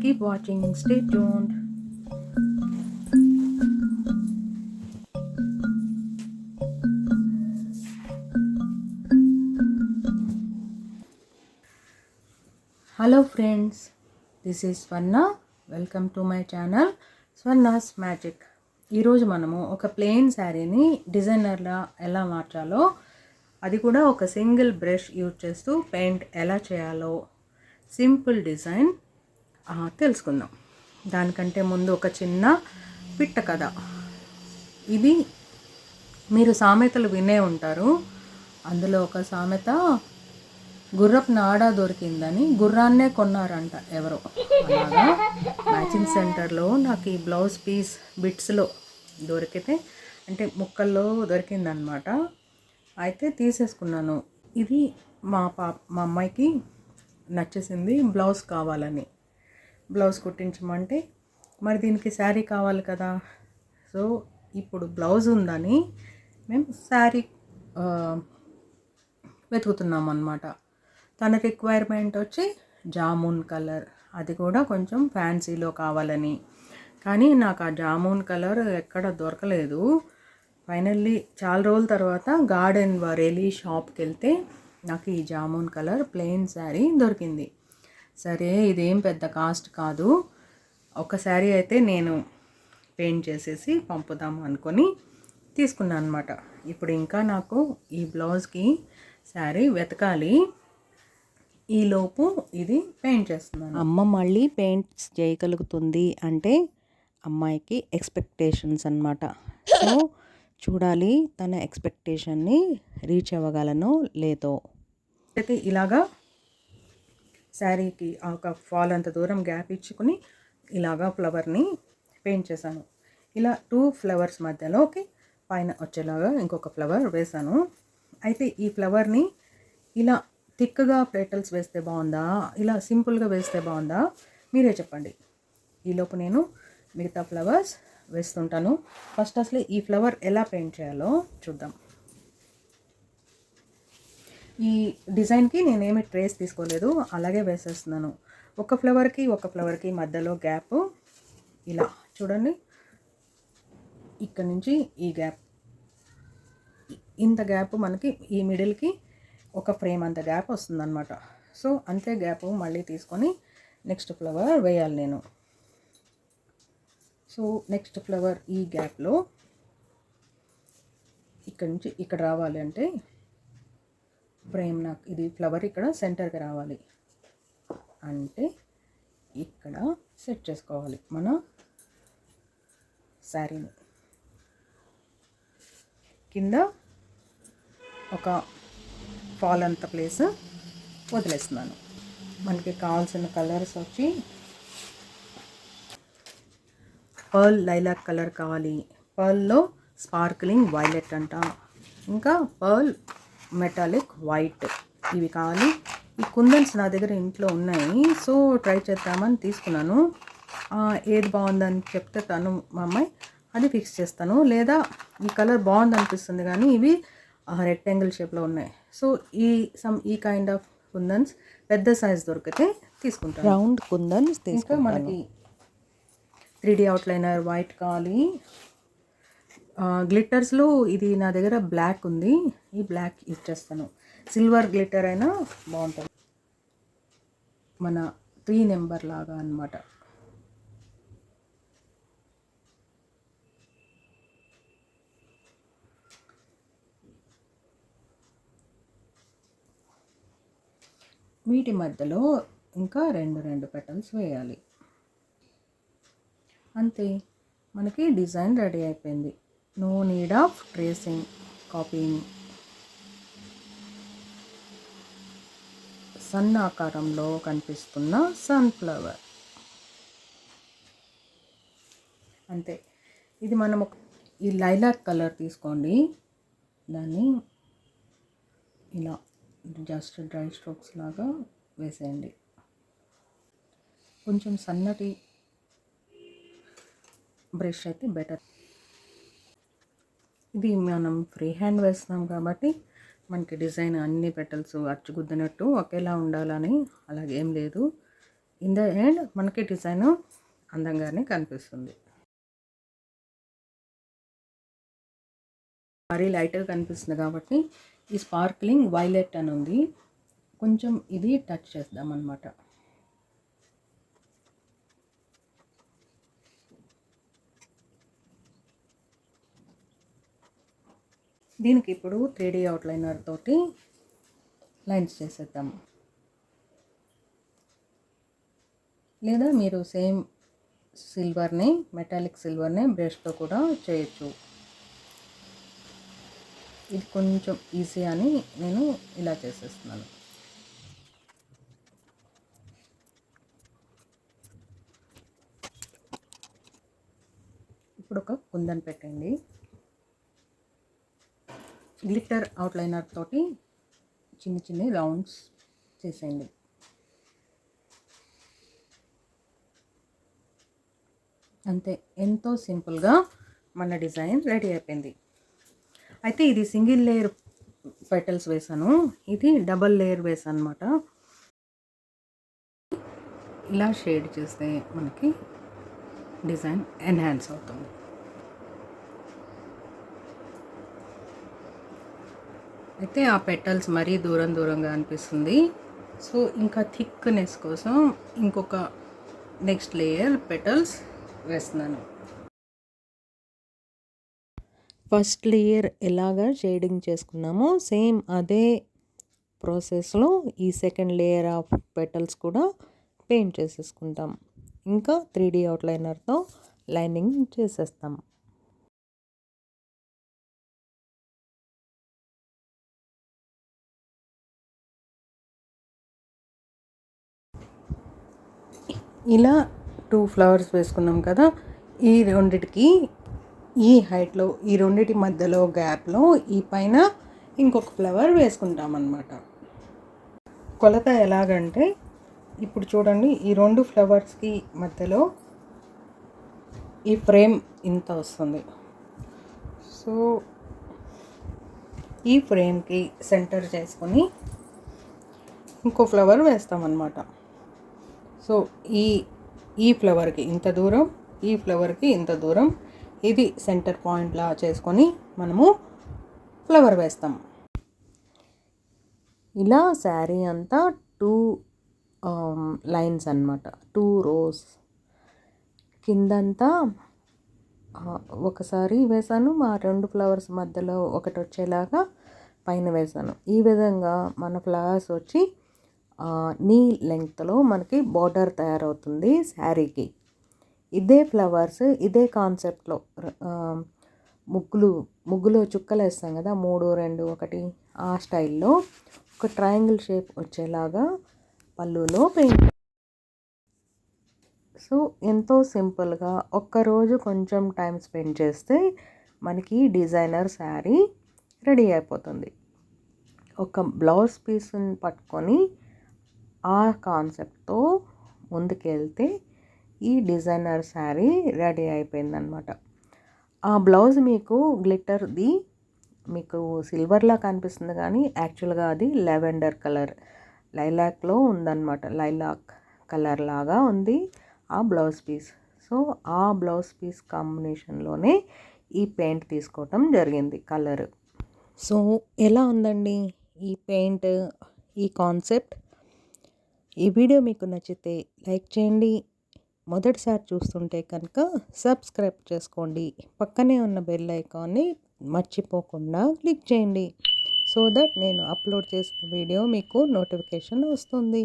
Keep watching, stay tuned. Hello friends, this is Swarnaa. Welcome to my channel Swarnaa's Magic. ఈరోజు మనము ఒక plain శారీని డిజైనర్లా ఎలా మార్చాలో, అది కూడా ఒక సింగిల్ బ్రష్ యూజ్ చేస్తూ పెయింట్ ఎలా చేయాలో సింపుల్ డిజైన్ తెలుసుకుందాం. దానికంటే ముందు ఒక చిన్న పిట్ట కథ. ఇది మీరు సామెతలు వినే ఉంటారు. అందులో ఒక సామెత, గుర్రపు నాడ దొరికిందని గుర్రాన్నే కొన్నారంట ఎవరో. అలాగా మ్యాచింగ్ సెంటర్లో నాకు ఈ బ్లౌజ్ పీస్ బిట్స్లో దొరికితే, అంటే ముక్కల్లో దొరికిందనమాట. అయితే తీసేసుకున్నాను. ఇది మా అమ్మాయికి నచ్చేసింది, బ్లౌజ్ కావాలని. బ్లౌజ్ కుట్టించమంటే మరి దీనికి శారీ కావాలి కదా. సో ఇప్పుడు బ్లౌజ్ ఉందని మేము శారీ వెతుకుతున్నాం అన్నమాట. తన రిక్వైర్మెంట్ వచ్చి జామున్ కలర్, అది కూడా కొంచెం ఫ్యాన్సీలో కావాలని. కానీ నాకు ఆ జామున్ కలర్ ఎక్కడ దొరకలేదు. ఫైనల్లీ చాలా రోజుల తర్వాత గార్డెన్ వరేలి షాప్కి వెళ్తే నాకు ఈ జామున్ కలర్ ప్లెయిన్ శారీ దొరికింది. సరే, ఇదేం పెద్ద కాస్ట్ కాదు, ఒక శారీ అయితే నేను పెయింట్ చేసేసి పంపుదాం అనుకొని తీసుకున్నాను అనమాట. ఇప్పుడు ఇంకా నాకు ఈ బ్లౌజ్కి శారీ వెతకాలి. ఈలోపు ఇది పెయింట్ చేస్తున్నాను. అమ్మ మళ్ళీ పెయింట్స్ చేయగలుగుతుంది అంటే అమ్మాయికి ఎక్స్పెక్టేషన్స్ అన్నమాట. సో చూడాలి తన ఎక్స్పెక్టేషన్ని రీచ్ అవ్వగలనో లేదో. అయితే ఇలాగా శారీకి ఒక ఫాల్ అంత దూరం గ్యాప్ ఇచ్చుకుని ఇలాగా ఫ్లవర్ని పెయింట్ చేశాను. ఇలా 2 ఫ్లవర్స్ మధ్యలోకి పైన వచ్చేలాగా ఇంకొక ఫ్లవర్ వేశాను. అయితే ఈ ఫ్లవర్ని ఇలా థిక్గా పెటల్స్ వేస్తే బాగుందా, ఇలా సింపుల్గా వేస్తే బాగుందా, మీరే చెప్పండి. ఈలోపు నేను మిగతా ఫ్లవర్స్ వేస్తుంటాను. ఫస్ట్ అసలు ఈ ఫ్లవర్ ఎలా పెయింట్ చేయాలో చూద్దాం. ఈ డిజైన్కి నేనేమి ట్రేస్ తీసుకోలేదు, అలాగే వేసేస్తున్నాను. ఒక ఫ్లవర్కి మధ్యలో గ్యాప్ ఇలా చూడండి. ఇక్కడ నుంచి ఈ గ్యాప్, ఇంత గ్యాప్ మనకి ఈ మిడిల్కి ఒక ఫ్రేమ్ అంత గ్యాప్ వస్తుందన్నమాట. సో అంతే గ్యాప్ మళ్ళీ తీసుకొని నెక్స్ట్ ఫ్లవర్ వేయాలి నేను. సో నెక్స్ట్ ఫ్లవర్ ఈ గ్యాప్లో ఇక్కడ నుంచి ఇక్కడ రావాలి అంటే ఫ్రేమ్, నాకు ఇది ఫ్లవర్ ఇక్కడ సెంటర్కి రావాలి అంటే ఇక్కడ సెట్ చేసుకోవాలి మన శారీని. కింద ఒక ఫాల్ అంత ప్లేస్ వదిలేస్తున్నాను. మనకి కావాల్సిన కలర్స్ వచ్చి పర్ల్ లైలాక్ కలర్ కావాలి, పర్ల్లో స్పార్క్లింగ్ వైలెట్ అంట, ఇంకా పర్ల్ మెటాలిక్ వైట్, ఇవి కావాలి. ఈ కుందన్స్ నా దగ్గర ఇంట్లో ఉన్నాయి, సో ట్రై చేద్దామని తీసుకున్నాను. ఏది బాగుందని చెప్తే తను మా అమ్మాయి అది ఫిక్స్ చేస్తాను. లేదా ఈ కలర్ బాగుంది అనిపిస్తుంది కానీ ఇవి రెక్టాంగిల్ షేప్లో ఉన్నాయి. సో ఈ కైండ్ ఆఫ్ కుందన్స్ పెద్ద సైజ్ దొరికితే తీసుకుంటాను. రౌండ్ కుందన్స్ ఇంకా మనకి 3D అవుట్లైనర్ వైట్ కావాలి. గ్లిట్టర్స్లో ఇది నా దగ్గర బ్లాక్ ఉంది, ఈ బ్లాక్ ఇచ్చేస్తాను. సిల్వర్ గ్లిట్టర్ అయినా బాగుంటుంది, మన 3 నెంబర్ లాగా అన్నమాట. వీటి మధ్యలో ఇంకా రెండు పెటల్స్ వేయాలి. అంతే, మనకి డిజైన్ రెడీ అయిపోయింది. No need of tracing, copying. Sun ఆకారంలో కనిపిస్తున్న సన్ఫ్లవర్. అంతే. ఇది మనం ఈ లైలాక్ కలర్ తీసుకోండి, దాన్ని ఇలా జస్ట్ డ్రై స్ట్రోక్స్ లాగా వేసేయండి. కొంచెం సన్నటి బ్రష్ అయితే బెటర్. ఇది మనం ఫ్రీ హ్యాండ్ వేస్తున్నాం కాబట్టి మనకి డిజైన్ అన్ని పెటల్స్ అచ్చుగుద్దినట్టు ఒకేలా ఉండాలని అలాగేం లేదు. ఇన్ ద ఎండ్ మనకి డిజైన్ అందంగానే కనిపిస్తుంది. మరీ లైట్గా కనిపిస్తుంది కాబట్టి ఈ స్పార్క్లింగ్ వైలెట్ అని ఉంది, కొంచెం ఇది టచ్ చేద్దాం అన్నమాట. దీనికి ఇప్పుడు 3D అవుట్లైనర్ తోటి లైన్స్ చేసేద్దాం. లేదా మీరు సేమ్ సిల్వర్ని, మెటాలిక్ సిల్వర్ని బ్రష్తో కూడా చేయొచ్చు. ఇది కొంచెం ఈజీ అని నేను ఇలా చేసేస్తున్నాను. ఇప్పుడు ఒక కుందన్ పెట్టండి. గ్లిట్టర్ అవుట్లైనర్ తోటి చిన్న చిన్న రౌండ్స్ చేసేయండి. అంతే, ఎంతో సింపుల్గా మన డిజైన్ రెడీ అయిపోయింది. అయితే ఇది సింగిల్ లేయర్ పెటల్స్ వేసాను, ఇది డబల్ లేయర్ వేసాను అనమాట. ఇలా షేడ్ చేస్తే మనకి డిజైన్ ఎన్హాన్స్ అవుతుంది. అయితే ఆ పెటల్స్ మరీ దూరంగా అనిపిస్తుంది. సో ఇంకా థిక్నెస్ కోసం ఇంకొక నెక్స్ట్ లేయర్ పెటల్స్ వేస్తున్నాను. ఫస్ట్ లేయర్ ఎలాగా షేడింగ్ చేసుకున్నామో సేమ్ అదే ప్రాసెస్లో ఈ సెకండ్ లేయర్ ఆఫ్ పెటల్స్ కూడా పెయింట్ చేసేసుకుంటాం. ఇంకా 3D అవుట్లైనర్తో లైనింగ్ చేసేస్తాం. ఇలా 2 ఫ్లవర్స్ వేసుకున్నాం కదా, ఈ రెండిటికి ఈ హైట్లో, ఈ రెండిటి మధ్యలో గ్యాప్లో ఈ పైన ఇంకొక ఫ్లవర్ వేసుకుంటాం అన్నమాట. కొలత ఎలాగంటే ఇప్పుడు చూడండి, ఈ 2 ఫ్లవర్స్కి మధ్యలో ఈ ఫ్రేమ్ ఇంత వస్తుంది. సో ఈ ఫ్రేమ్కి సెంటర్ చేసుకొని ఇంకో ఫ్లవర్ వేస్తామన్నమాట. సో ఈ ఫ్లవర్కి ఇంత దూరం, ఈ ఫ్లవర్కి ఇంత దూరం, ఇది సెంటర్ పాయింట్లా చేసుకొని మనము ఫ్లవర్ వేస్తాం. ఇలా శారీ అంతా 2 లైన్స్ అన్నమాట, 2 రోస్. కిందంతా ఒకసారి వేసాను, మా 2 ఫ్లవర్స్ మధ్యలో ఒకటి వచ్చేలాగా పైన వేసాను. ఈ విధంగా మన ఫ్లవర్స్ వచ్చి నీ లెంగ్త్లో మనకి బార్డర్ తయారవుతుంది శారీకి. ఇదే ఫ్లవర్స్ ఇదే కాన్సెప్ట్లో ముగ్గులో చుక్కలు వేస్తాం కదా, 3, 2, 1 ఆ స్టైల్లో ఒక ట్రయాంగిల్ షేప్ వచ్చేలాగా పళ్ళులో పెయింట్. సో ఎంతో సింపుల్గా ఒక్కరోజు కొంచెం టైం స్పెండ్ చేస్తే మనకి డిజైనర్ శారీ రెడీ అయిపోతుంది. ఒక బ్లౌజ్ పీస్ని పట్టుకొని ఆ కాన్సెప్ట్తో ముందుకెళ్తే ఈ డిజైనర్ శారీ రెడీ అయిపోయిందనమాట. ఆ బ్లౌజ్ మీకు గ్లిట్టర్ది మీకు సిల్వర్లా కనిపిస్తుంది, కానీ యాక్చువల్గా అది లెవెండర్ కలర్, లైలాక్లో ఉందన్నమాట. లైలాక్ కలర్ లాగా ఉంది ఆ బ్లౌజ్ పీస్. సో ఆ బ్లౌజ్ పీస్ కాంబినేషన్లోనే ఈ పెయింట్ తీసుకోవటం జరిగింది కలర్. సో ఎలా ఉందండి ఈ పెయింట్, ఈ కాన్సెప్ట్? ఈ వీడియో మీకు నచ్చితే లైక్ చేయండి, మొదటిసారి చూస్తుంటే కనుక సబ్స్క్రైబ్ చేసుకోండి, పక్కనే ఉన్న బెల్ ఐకాన్ని మర్చిపోకుండా క్లిక్ చేయండి, సో దట్ నేను అప్లోడ్ చేసిన వీడియో మీకు నోటిఫికేషన్ వస్తుంది.